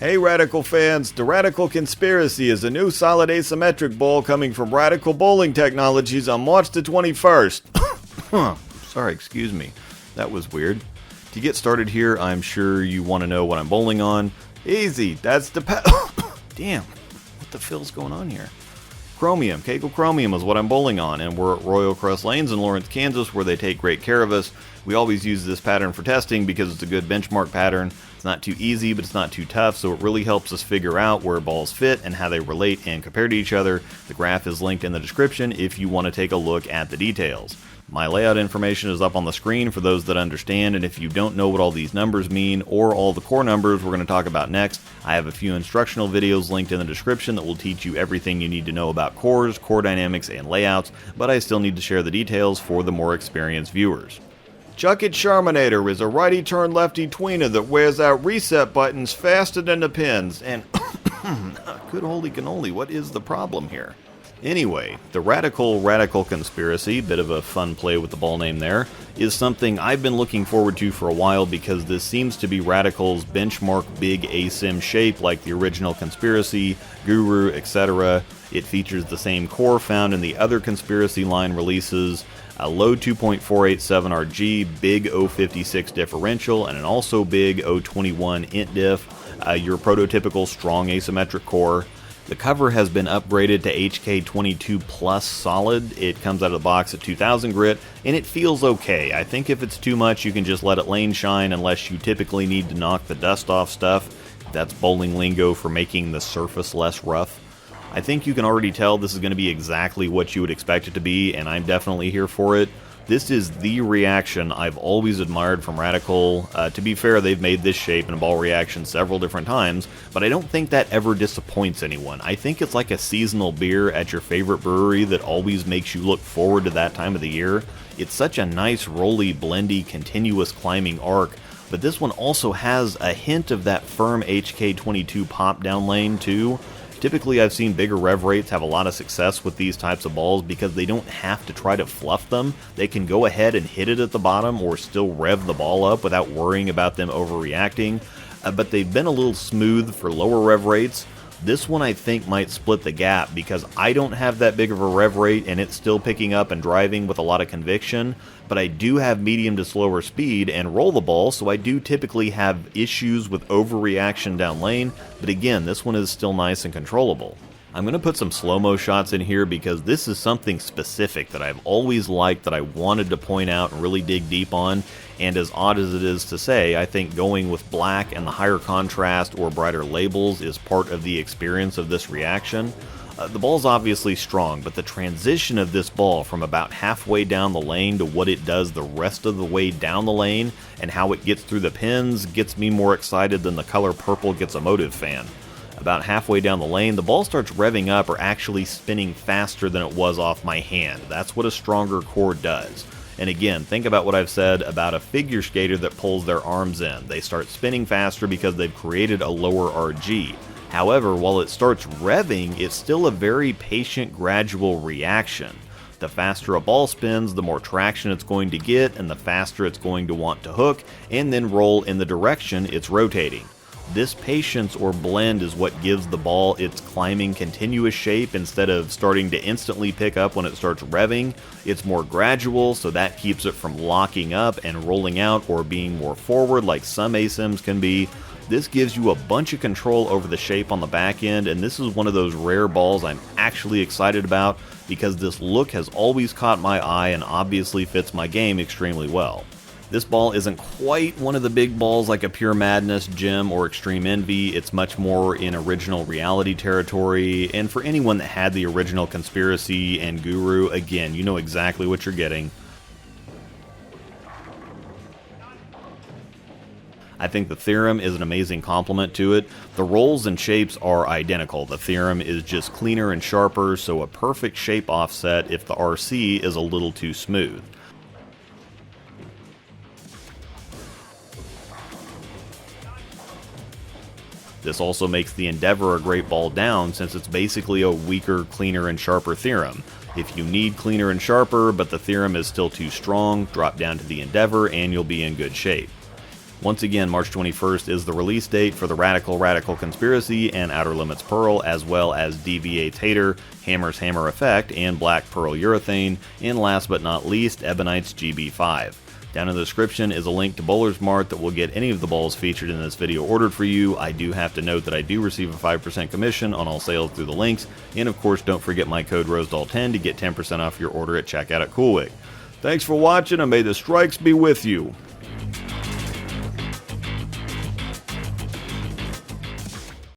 Hey Radical fans, the Radical Conspiracy is a new solid asymmetric ball coming from Radical Bowling Technologies on March the 21st. Sorry, excuse me. That was weird. To get started here, I'm sure you want to know what I'm bowling on. Easy, that's the Damn, what the fill's going on here? Chromium, Kegel Chromium is what I'm bowling on, and we're at Royal Crest Lanes in Lawrence, Kansas, where they take great care of us. We always use this pattern for testing because it's a good benchmark pattern. It's not too easy, but it's not too tough, so it really helps us figure out where balls fit and how they relate and compare to each other. The graph is linked in the description if you want to take a look at the details. My layout information is up on the screen for those that understand, and if you don't know what all these numbers mean or all the core numbers we're going to talk about next, I have a few instructional videos linked in the description that will teach you everything you need to know about cores, core dynamics, and layouts, but I still need to share the details for the more experienced viewers. Chuck It Charminator is a righty turn lefty tweener that wears out reset buttons faster than the pins, and good holy cannoli, what is the problem here? Anyway, the Radical Conspiracy, bit of a fun play with the ball name there, is something I've been looking forward to for a while because this seems to be Radical's benchmark big asim shape like the original Conspiracy, Guru, etc. It features the same core found in the other Conspiracy line releases, a low 2.487 RG, big 056 differential, and an also big 021 int diff, your prototypical strong asymmetric core. The cover has been upgraded to HK22 Plus Solid. It comes out of the box at 2000 grit, and it feels okay. I think if it's too much, you can just let it lane shine unless you typically need to knock the dust off stuff. That's bowling lingo for making the surface less rough. I think you can already tell this is going to be exactly what you would expect it to be, and I'm definitely here for it. This is the reaction I've always admired from Radical. To be fair, they've made this shape in a ball reaction several different times, but I don't think that ever disappoints anyone. I think it's like a seasonal beer at your favorite brewery that always makes you look forward to that time of the year. It's such a nice, rolly, blendy, continuous climbing arc, but this one also has a hint of that firm HK22 pop down lane too. Typically, I've seen bigger rev rates have a lot of success with these types of balls because they don't have to try to fluff them. They can go ahead and hit it at the bottom or still rev the ball up without worrying about them overreacting. But they've been a little smooth for lower rev rates. This one I think might split the gap because I don't have that big of a rev rate and it's still picking up and driving with a lot of conviction, but I do have medium to slower speed and roll the ball, so I do typically have issues with overreaction down lane, but again, this one is still nice and controllable. I'm going to put some slow-mo shots in here because this is something specific that I've always liked that I wanted to point out and really dig deep on, and as odd as it is to say, I think going with black and the higher contrast or brighter labels is part of the experience of this reaction. The ball's obviously strong, but the transition of this ball from about halfway down the lane to what it does the rest of the way down the lane and how it gets through the pins gets me more excited than the color purple gets a Motive fan. About halfway down the lane, the ball starts revving up or actually spinning faster than it was off my hand. That's what a stronger core does. And again, think about what I've said about a figure skater that pulls their arms in. They start spinning faster because they've created a lower RG. However, while it starts revving, it's still a very patient, gradual reaction. The faster a ball spins, the more traction it's going to get, and the faster it's going to want to hook, and then roll in the direction it's rotating. This patience or blend is what gives the ball its climbing continuous shape instead of starting to instantly pick up when it starts revving. It's more gradual, so that keeps it from locking up and rolling out or being more forward like some ASIMs can be. This gives you a bunch of control over the shape on the back end, and this is one of those rare balls I'm actually excited about because this look has always caught my eye and obviously fits my game extremely well. This ball isn't quite one of the big balls like a Pure Madness, Gem, or Extreme Envy. It's much more in original reality territory, and for anyone that had the original Conspiracy and Guru, again, you know exactly what you're getting. I think the Theorem is an amazing complement to it. The rolls and shapes are identical. The Theorem is just cleaner and sharper, so a perfect shape offset if the RC is a little too smooth. This also makes the Endeavor a great ball down since it's basically a weaker, cleaner, and sharper Theorem. If you need cleaner and sharper, but the Theorem is still too strong, drop down to the Endeavor and you'll be in good shape. Once again, March 21st is the release date for the Radical Conspiracy and Outer Limits Pearl, as well as DVA Tater, Hammer's Hammer Effect, and Black Pearl Urethane, and last but not least, Ebonite's GB5. Down in the description is a link to Bowler's Mart that will get any of the balls featured in this video ordered for you. I do have to note that I do receive a 5% commission on all sales through the links, and of course don't forget my code ROSEDAL10 to get 10% off your order at checkout at CoolWick. Thanks for watching, and may the strikes be with you.